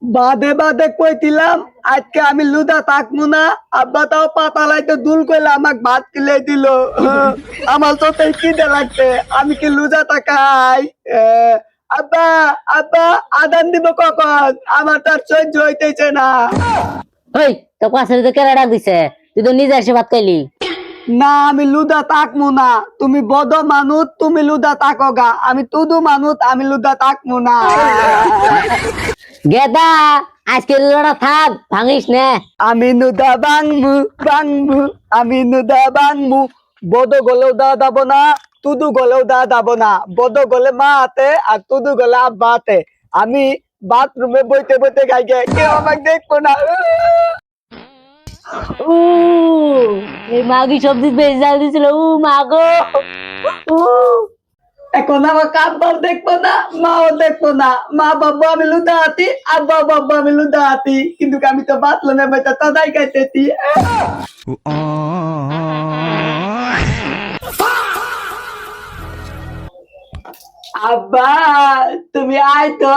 বাদে বাদে কইছিলাম আজকে আমি লুদা থাকবো না। আব্বা তাও পাতালাইতে দুল কইলে আমাকে ভাত কিলে দিল। আমার তো তাই খিদে লাগছে, আমি কি লুদা তাকাই? আব্বা, আব্বা, আদান দিব কখন? আমার তার সহ্য হইতেছে না। ওই তো কাছের তো কেরা ডাক দিছে, তুই তো নিজে এসে ভাত খাইলি। না আমি লুদা তাকমু না, তুমি বদ মানুষ, তুমি লুদা তাকো গা, আমি তুদু মানুষ, আমি লুদা তাকমু না। গেদা, আজকে লড়া থাক, ভাঙিস নে। আমি নুদা বাংমু বাংমু, আমি নুদা বাংমু। বদ গলেও দা দাবো না, তুদু গলেও দা দাবো না। বদ গলে মা হাতে আর তুদু গলে আব্বা হাতে। আমি বাথরুমে বইতে বইতে গাই গে, কেউ আমাকে দেখবো না। উ এই মাগি সবজি বেশ জাল দিছিল, মাগো। উ এখন আমার কাব্বাও দেখবো না, মাও দেখবো না। মা বাবা আমি লুদা হাতি, আব্বা বাবা আমি লুদা হাতি, কিন্তু আমি তো বাথরুমে বইতে তদাই গাইতেছি। আব্বা তুমি আয় তো।